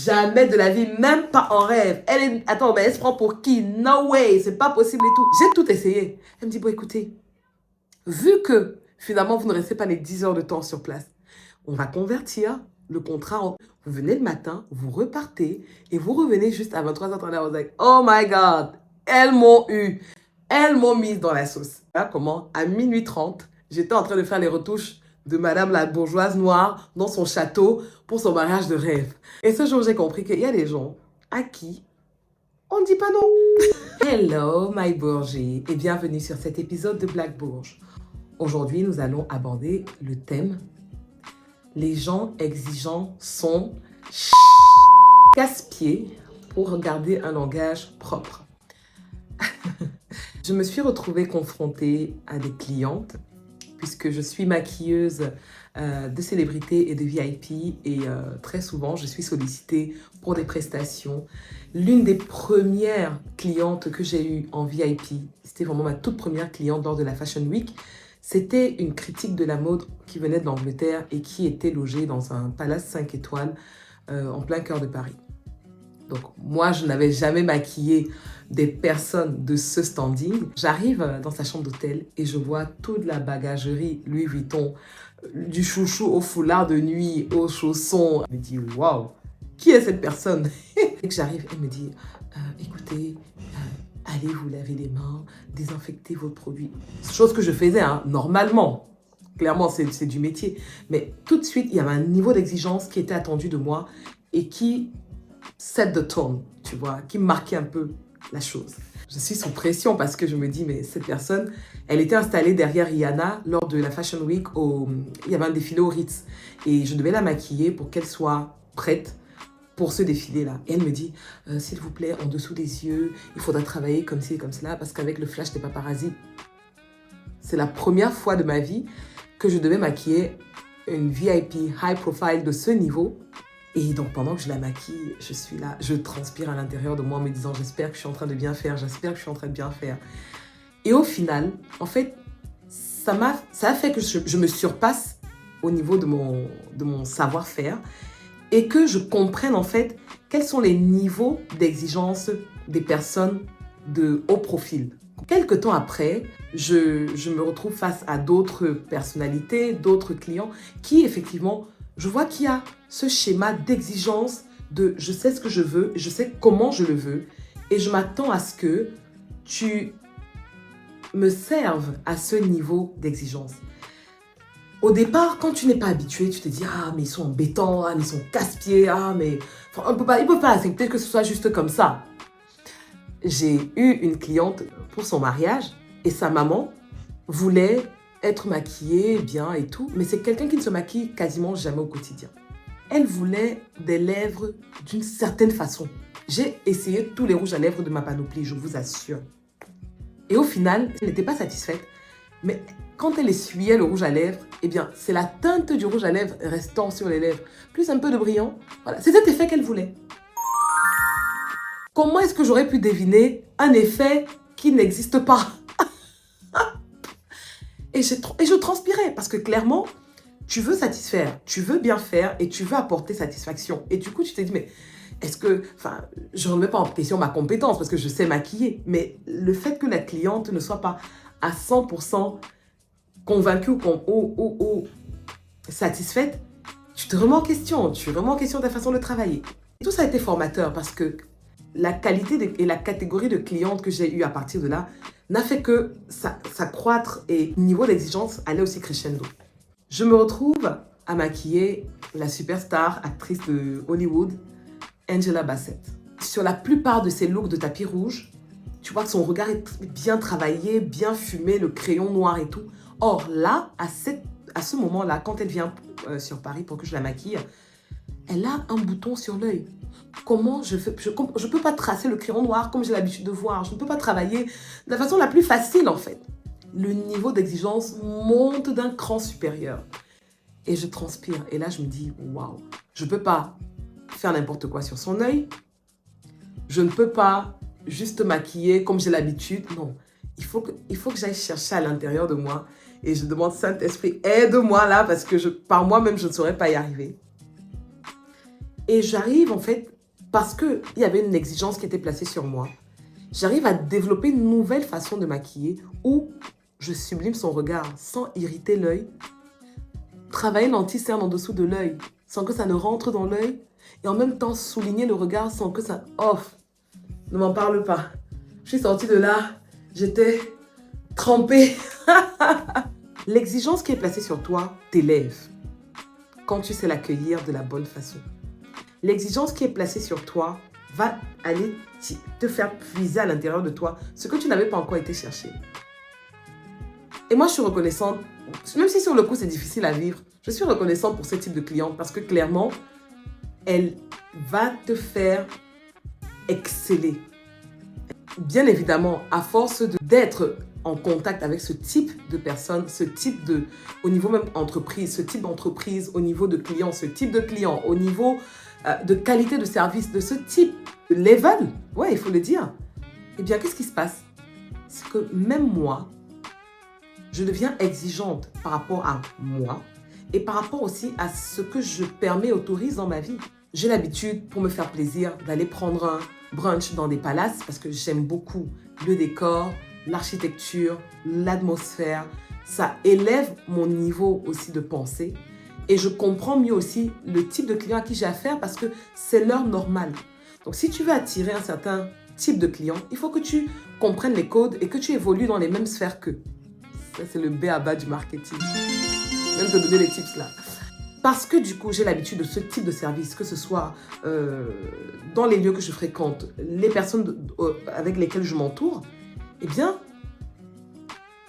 Jamais de la vie, même pas en rêve. Attends, mais elle se prend pour qui? No way, c'est pas possible et tout. J'ai tout essayé. Elle me dit, bon, écoutez, vu que finalement, vous ne restez pas les 10 heures de temps sur place, on va convertir le contrat en... Vous venez le matin, vous repartez et vous revenez juste à 23h30. I was like, oh my God, elles m'ont eu. Elles m'ont mise dans la sauce. Là, comment? À minuit 30, j'étais en train de faire les retouches de Madame la bourgeoise noire dans son château pour son mariage de rêve. Et ce jour, j'ai compris qu'il y a des gens à qui on ne dit pas non. Hello, my bourgeois, et bienvenue sur cet épisode de Black Bourge. Aujourd'hui, nous allons aborder le thème « Les gens exigeants sont casse-pieds pour garder un langage propre ». Je me suis retrouvée confrontée à des clientes puisque je suis maquilleuse de célébrités et de VIP et très souvent je suis sollicitée pour des prestations. L'une des premières clientes que j'ai eues en VIP, c'était vraiment ma toute première cliente lors de la Fashion Week, c'était une critique de la mode qui venait de l'Angleterre et qui était logée dans un palace 5 étoiles en plein cœur de Paris. Donc moi, je n'avais jamais maquillé des personnes de ce standing. J'arrive dans sa chambre d'hôtel et je vois toute la bagagerie Louis Vuitton, du chouchou au foulard de nuit, aux chaussons. Je me dis, waouh, qui est cette personne? Et que j'arrive, elle me dit, écoutez, allez vous laver les mains, désinfectez vos produits. Chose que je faisais, hein, normalement. Clairement, c'est du métier. Mais tout de suite, il y avait un niveau d'exigence qui était attendu de moi et qui set the tone, tu vois, qui marquait un peu la chose. Je suis sous pression parce que je me dis, mais cette personne, elle était installée derrière Rihanna lors de la Fashion Week. Il y avait un défilé au Ritz et je devais la maquiller pour qu'elle soit prête pour ce défilé-là. Et elle me dit, s'il vous plaît, en dessous des yeux, il faudra travailler comme ci et comme cela parce qu'avec le flash des paparazzi, c'est la première fois de ma vie que je devais maquiller une VIP high profile de ce niveau. Et donc, pendant que je la maquille, je suis là, je transpire à l'intérieur de moi en me disant « J'espère que je suis en train de bien faire, j'espère que je suis en train de bien faire. » Et au final, en fait, ça a fait que je me surpasse au niveau de mon savoir-faire et que je comprenne en fait quels sont les niveaux d'exigence des personnes de haut profil. Quelques temps après, je me retrouve face à d'autres personnalités, d'autres clients qui effectivement, je vois qu'il y a ce schéma d'exigence de je sais ce que je veux, je sais comment je le veux et je m'attends à ce que tu me serves à ce niveau d'exigence. Au départ, quand tu n'es pas habitué, tu te dis « Ah, mais ils sont embêtants, ah, mais ils sont casse-pieds, ah, mais... » Enfin, ils ne peuvent pas accepter que ce soit juste comme ça. J'ai eu une cliente pour son mariage et sa maman voulait être maquillée bien et tout, mais c'est quelqu'un qui ne se maquille quasiment jamais au quotidien. Elle voulait des lèvres d'une certaine façon. J'ai essayé tous les rouges à lèvres de ma panoplie, je vous assure. Et au final, elle n'était pas satisfaite, mais quand elle essuyait le rouge à lèvres, eh bien, c'est la teinte du rouge à lèvres restant sur les lèvres, plus un peu de brillant. Voilà, c'est cet effet qu'elle voulait. Comment est-ce que j'aurais pu deviner un effet qui n'existe pas? Et je transpirais parce que clairement, tu veux satisfaire, tu veux bien faire et tu veux apporter satisfaction. Et du coup, tu t'es dit, mais est-ce que... Enfin, je ne remets pas en question ma compétence parce que je sais maquiller. Mais le fait que la cliente ne soit pas à 100% convaincue ou satisfaite, tu te remets en question. Tu remets en question ta façon de travailler. Et tout ça a été formateur parce que la qualité et la catégorie de clientes que j'ai eues à partir de là n'a fait que s'accroître et le niveau d'exigence allait aussi crescendo. Je me retrouve à maquiller la superstar actrice de Hollywood, Angela Bassett. Sur la plupart de ses looks de tapis rouge, tu vois que son regard est bien travaillé, bien fumé, le crayon noir et tout. Or là, à ce moment-là, quand elle vient sur Paris pour que je la maquille, elle a un bouton sur l'œil. Comment je fais? Je ne peux pas tracer le crayon noir comme j'ai l'habitude de voir. Je ne peux pas travailler de la façon la plus facile en fait. Le niveau d'exigence monte d'un cran supérieur. Et je transpire. Et là, je me dis, waouh, je ne peux pas faire n'importe quoi sur son œil. Je ne peux pas juste maquiller comme j'ai l'habitude. Non, il faut que j'aille chercher à l'intérieur de moi. Et je demande, Saint-Esprit, aide-moi là parce que par moi-même, je ne saurais pas y arriver. Et j'arrive en fait parce qu'il y avait une exigence qui était placée sur moi, j'arrive à développer une nouvelle façon de maquiller où je sublime son regard sans irriter l'œil, travailler l'anti-cerne en dessous de l'œil sans que ça ne rentre dans l'œil et en même temps souligner le regard sans que ça... Oh, ne m'en parle pas. Je suis sortie de là, j'étais trempée. L'exigence qui est placée sur toi t'élève quand tu sais l'accueillir de la bonne façon. L'exigence qui est placée sur toi va aller te faire puiser à l'intérieur de toi ce que tu n'avais pas encore été chercher. Et moi, je suis reconnaissante, même si sur le coup, c'est difficile à vivre, je suis reconnaissante pour ce type de cliente parce que clairement, elle va te faire exceller. Bien évidemment, à force d'être en contact avec ce type de personnes, ce type de, au niveau même entreprise, ce type d'entreprise, au niveau de clients, ce type de clients, au niveau de qualité de service, de ce type de level, ouais, il faut le dire, eh bien, qu'est-ce qui se passe? C'est que même moi, je deviens exigeante par rapport à moi et par rapport aussi à ce que je permets, autorise dans ma vie. J'ai l'habitude, pour me faire plaisir, d'aller prendre un brunch dans des palaces parce que j'aime beaucoup le décor, l'architecture, l'atmosphère. Ça élève mon niveau aussi de pensée et je comprends mieux aussi le type de client à qui j'ai affaire parce que c'est leur normal. Donc, si tu veux attirer un certain type de client, il faut que tu comprennes les codes et que tu évolues dans les mêmes sphères qu'eux. Ça, c'est le b à bas du marketing. Même te donner les tips là. Parce que du coup, j'ai l'habitude de ce type de service, que ce soit dans les lieux que je fréquente, les personnes avec lesquelles je m'entoure, eh bien,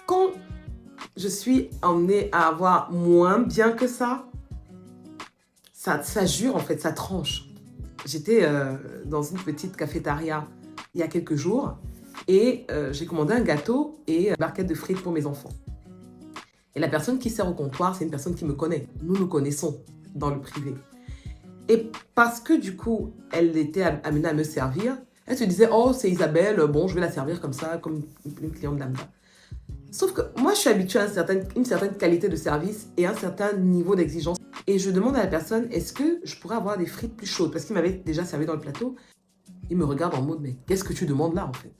quand je suis amenée à avoir moins bien que ça jure en fait, ça tranche. J'étais dans une petite cafétéria il y a quelques jours et j'ai commandé un gâteau et une barquette de frites pour mes enfants. Et la personne qui sert au comptoir, c'est une personne qui me connaît. Nous nous connaissons dans le privé. Et parce que du coup, elle était amenée à me servir, elle se disait « Oh, c'est Isabelle, bon, je vais la servir comme ça, comme une cliente lambda. » Sauf que moi, je suis habituée à une certaine qualité de service et un certain niveau d'exigence. Et je demande à la personne, est-ce que je pourrais avoir des frites plus chaudes? Parce qu'il m'avait déjà servi dans le plateau. Il me regarde en mode, mais qu'est-ce que tu demandes là en fait?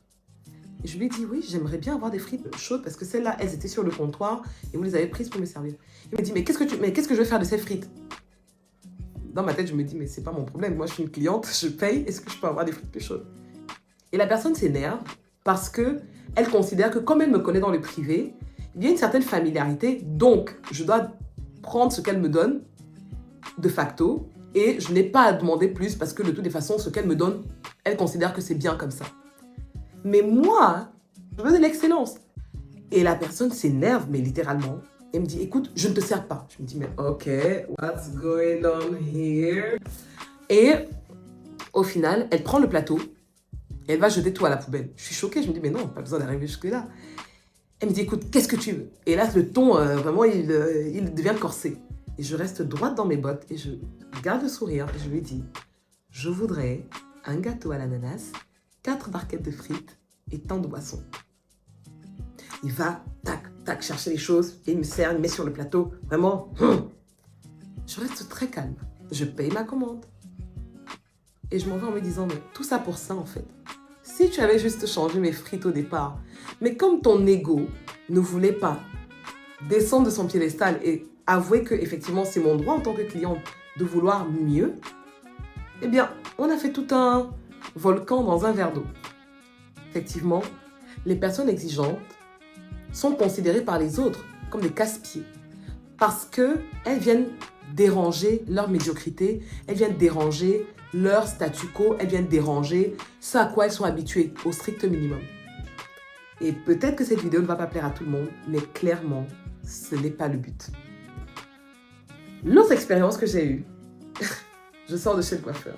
Et je lui ai dit, oui, j'aimerais bien avoir des frites chaudes parce que celles-là, elles étaient sur le comptoir et vous les avez prises pour me servir. Il me dit, mais qu'est-ce que je vais faire de ces frites? Dans ma tête, je me dis, mais c'est pas mon problème. Moi, je suis une cliente, je paye, est-ce que je peux avoir des frites plus chaudes? Et la personne s'énerve parce que elle considère que comme elle me connaît dans le privé, il y a une certaine familiarité, donc je dois prendre ce qu'elle me donne de facto et je n'ai pas à demander plus parce que de toutes les façons, ce qu'elle me donne, elle considère que c'est bien comme ça. Mais moi, je veux de l'excellence. Et la personne s'énerve, mais littéralement. Elle me dit, écoute, je ne te sers pas. Je me dis, mais ok, what's going on here? Et au final, elle prend le plateau et elle va jeter tout à la poubelle. Je suis choquée, je me dis, mais non, pas besoin d'arriver jusque-là. Elle me dit, écoute, qu'est-ce que tu veux? Et là, le ton, vraiment, il devient corsé. Et je reste droite dans mes bottes et je garde le sourire et je lui dis, je voudrais un gâteau à l'ananas, 4 barquettes de frites et tant de boissons. Il va, tac, tac, chercher les choses et il me sert, il me met sur le plateau. Vraiment, je reste très calme. Je paye ma commande. Et je m'en vais en me disant, mais tout ça pour ça en fait. Si tu avais juste changé mes frites au départ, mais comme ton ego ne voulait pas descendre de son piédestal et avouer que effectivement c'est mon droit en tant que cliente de vouloir mieux, eh bien, on a fait tout un volcan dans un verre d'eau. Effectivement, les personnes exigeantes sont considérées par les autres comme des casse-pieds parce qu'elles viennent déranger leur médiocrité, elles viennent déranger leur statu quo, elles viennent déranger ce à quoi elles sont habituées, au strict minimum. Et peut-être que cette vidéo ne va pas plaire à tout le monde, mais clairement, ce n'est pas le but. L'autre expérience que j'ai eue, je sors de chez le coiffeur.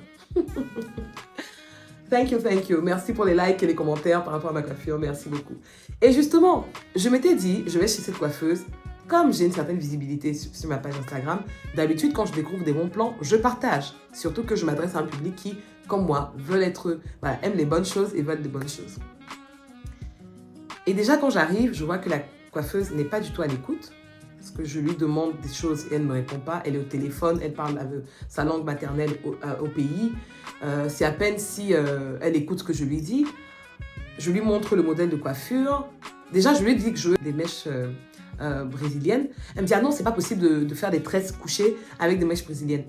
Thank you. Merci pour les likes et les commentaires par rapport à ma coiffure, merci beaucoup. Et justement, je m'étais dit, je vais chez cette coiffeuse, comme j'ai une certaine visibilité sur ma page Instagram, d'habitude, quand je découvre des bons plans, je partage. Surtout que je m'adresse à un public qui, comme moi, aime les bonnes choses et veulent des bonnes choses. Et déjà, quand j'arrive, je vois que la coiffeuse n'est pas du tout à l'écoute. Parce que je lui demande des choses et elle ne me répond pas. Elle est au téléphone, elle parle sa langue maternelle au pays. C'est à peine si elle écoute ce que je lui dis. Je lui montre le modèle de coiffure. Déjà, je lui dis que je veux des mèches brésiliennes. Elle me dit, ah non, c'est pas possible de faire des tresses couchées avec des mèches brésiliennes.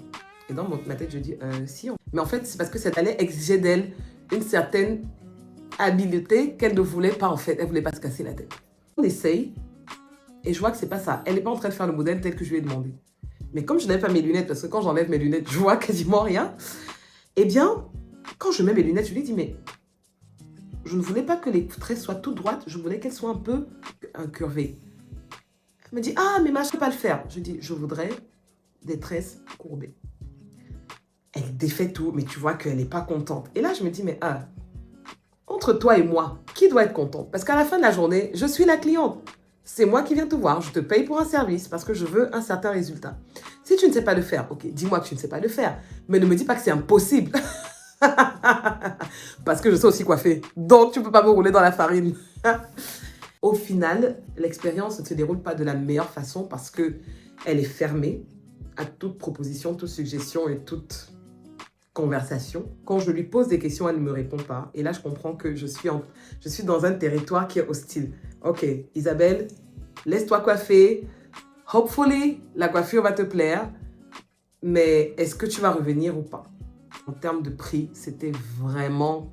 Et dans ma tête, je dis, si. Mais en fait, c'est parce que ça allait exiger d'elle une certaine habileté qu'elle ne voulait pas, en fait. Elle ne voulait pas se casser la tête. On essaye. Et je vois que c'est pas ça. Elle n'est pas en train de faire le modèle tel que je lui ai demandé. Mais comme je n'avais pas mes lunettes, parce que quand j'enlève mes lunettes, je vois quasiment rien. Eh bien, quand je mets mes lunettes, je lui dis, mais je ne voulais pas que les tresses soient toutes droites. Je voulais qu'elles soient un peu incurvées. Elle me dit, ah, mais moi, je ne peux pas le faire. Je dis, je voudrais des tresses courbées. Elle défait tout, mais tu vois qu'elle n'est pas contente. Et là, je me dis, mais entre toi et moi, qui doit être contente? Parce qu'à la fin de la journée, je suis la cliente. C'est moi qui viens te voir, je te paye pour un service parce que je veux un certain résultat. Si tu ne sais pas le faire, ok, dis-moi que tu ne sais pas le faire, mais ne me dis pas que c'est impossible. Parce que je sais aussi coiffer, donc tu ne peux pas me rouler dans la farine. Au final, l'expérience ne se déroule pas de la meilleure façon parce qu'elle est fermée à toute proposition, toute suggestion et toute conversation. Quand je lui pose des questions, elle ne me répond pas. Et là, je comprends que je suis dans un territoire qui est hostile. Ok, Isabelle, laisse-toi coiffer. Hopefully, la coiffure va te plaire. Mais est-ce que tu vas revenir ou pas? En termes de prix, c'était vraiment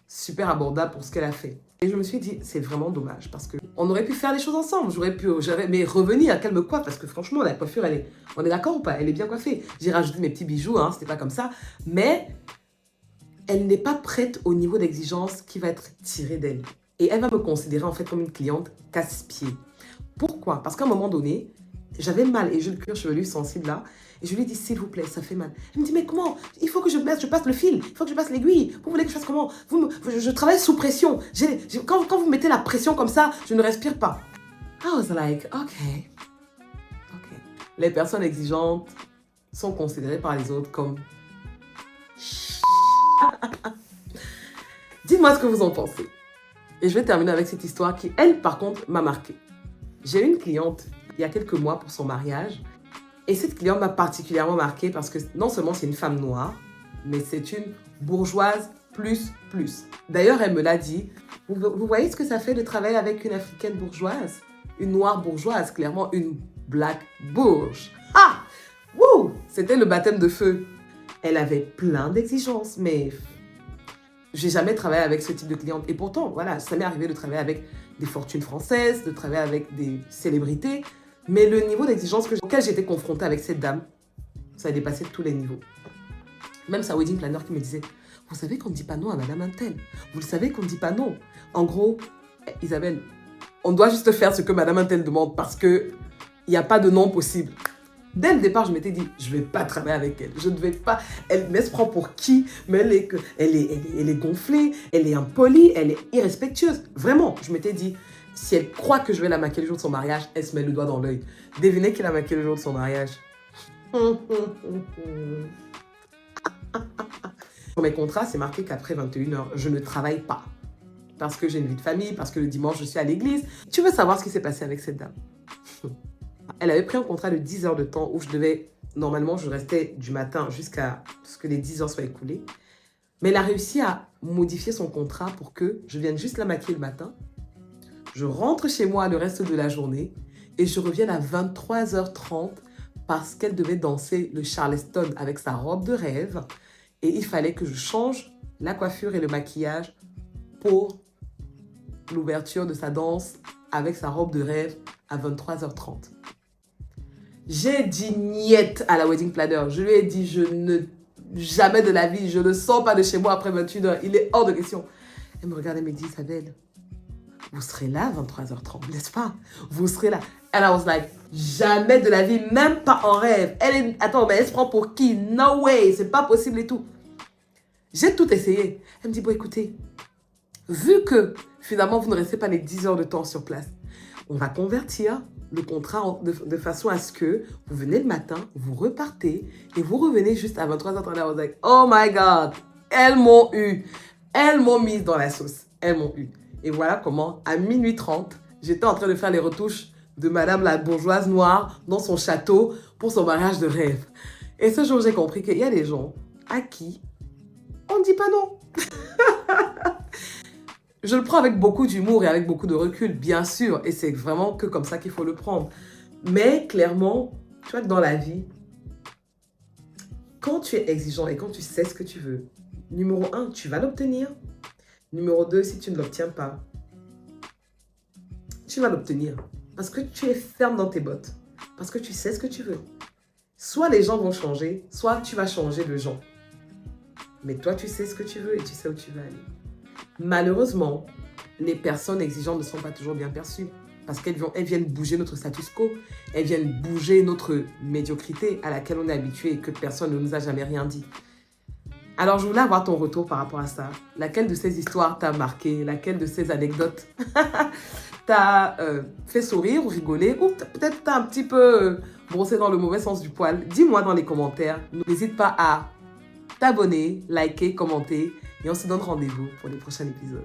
super abordable pour ce qu'elle a fait. Et je me suis dit, c'est vraiment dommage parce qu'on aurait pu faire les choses ensemble. Mais revenir, qu'elle me coiffe parce que franchement, la coiffure, on est d'accord ou pas? Elle est bien coiffée. J'ai rajouté mes petits bijoux, hein, c'était pas comme ça. Mais elle n'est pas prête au niveau d'exigence qui va être tiré d'elle. Et elle va me considérer en fait comme une cliente casse-pied. Pourquoi? Parce qu'à un moment donné, j'avais mal et j'ai le cuir chevelu sensible là. Et je lui ai dit, s'il vous plaît, ça fait mal. Elle me dit, mais comment? Il faut que je passe le fil, il faut que je passe l'aiguille. Vous voulez que je fasse comment? Je travaille sous pression. Quand vous mettez la pression comme ça, je ne respire pas. I was like, ok. Les personnes exigeantes sont considérées par les autres comme... Dites-moi ce que vous en pensez. Et je vais terminer avec cette histoire qui, elle, par contre, m'a marquée. J'ai eu une cliente il y a quelques mois pour son mariage. Et cette cliente m'a particulièrement marquée parce que non seulement c'est une femme noire, mais c'est une bourgeoise plus. D'ailleurs, elle me l'a dit. Vous voyez ce que ça fait de travailler avec une africaine bourgeoise? Une noire bourgeoise, clairement une black bourge. Ah! Wouh! C'était le baptême de feu. Elle avait plein d'exigences, mais j'ai jamais travaillé avec ce type de cliente. Et pourtant, voilà, ça m'est arrivé de travailler avec des fortunes françaises, de travailler avec des célébrités. Mais le niveau d'exigence auquel j'étais confrontée avec cette dame, ça a dépassé tous les niveaux. Même sa wedding planner qui me disait, vous savez qu'on ne dit pas non à madame Intel. Vous le savez qu'on ne dit pas non. En gros, Isabelle, on doit juste faire ce que madame Intel demande parce qu'il n'y a pas de non possible. Dès le départ, je m'étais dit, je ne vais pas travailler avec elle. Je ne vais pas. Elle se prend pour qui? Mais elle est gonflée, elle est impolie, elle est irrespectueuse. Vraiment, je m'étais dit, si elle croit que je vais la maquiller le jour de son mariage, elle se met le doigt dans l'œil. Devinez qui l'a maquillée le jour de son mariage. Sur mes contrats, c'est marqué qu'après 21h, je ne travaille pas. Parce que j'ai une vie de famille, parce que le dimanche, je suis à l'église. Tu veux savoir ce qui s'est passé avec cette dame? Elle avait pris un contrat de 10 heures de temps où normalement, je restais du matin jusqu'à ce que les 10 heures soient écoulées. Mais elle a réussi à modifier son contrat pour que je vienne juste la maquiller le matin. Je rentre chez moi le reste de la journée et je reviens à 23h30 parce qu'elle devait danser le Charleston avec sa robe de rêve. Et il fallait que je change la coiffure et le maquillage pour l'ouverture de sa danse avec sa robe de rêve à 23h30. J'ai dit niet à la wedding planner. Je lui ai dit, jamais de la vie, je ne sors pas de chez moi après 21h. Il est hors de question. Elle me regarde et me dit, Isabelle, vous serez là à 23h30, n'est-ce pas? Vous serez là. And I was like, jamais de la vie, même pas en rêve. Attends, mais elle se prend pour qui? No way, c'est pas possible et tout. J'ai tout essayé. Elle me dit, bon, écoutez, vu que finalement, vous ne restez pas les 10 heures de temps sur place, on va convertir le contrat de façon à ce que vous venez le matin, vous repartez et vous revenez juste à 23h30. I was like, oh my God, elles m'ont eu. Elles m'ont mise dans la sauce. Elles m'ont eu. Et voilà comment, à minuit 30, j'étais en train de faire les retouches de Madame la bourgeoise noire dans son château pour son mariage de rêve. Et ce jour, j'ai compris qu'il y a des gens à qui on ne dit pas non. Je le prends avec beaucoup d'humour et avec beaucoup de recul, bien sûr. Et c'est vraiment que comme ça qu'il faut le prendre. Mais clairement, tu vois que dans la vie, quand tu es exigeant et quand tu sais ce que tu veux, numéro 1, tu vas l'obtenir. Numéro 2, si tu ne l'obtiens pas, tu vas l'obtenir. Parce que tu es ferme dans tes bottes. Parce que tu sais ce que tu veux. Soit les gens vont changer, soit tu vas changer de gens. Mais toi, tu sais ce que tu veux et tu sais où tu vas aller. Malheureusement, les personnes exigeantes ne sont pas toujours bien perçues. Parce qu'elles viennent bouger notre status quo. Elles viennent bouger notre médiocrité à laquelle on est habitué et que personne ne nous a jamais rien dit. Alors, je voulais avoir ton retour par rapport à ça. Laquelle de ces histoires t'a marqué? Laquelle de ces anecdotes t'a fait sourire ou rigoler? Ou peut-être t'as un petit peu brossé dans le mauvais sens du poil? Dis-moi dans les commentaires. N'hésite pas à t'abonner, liker, commenter. Et on se donne rendez-vous pour les prochains épisodes.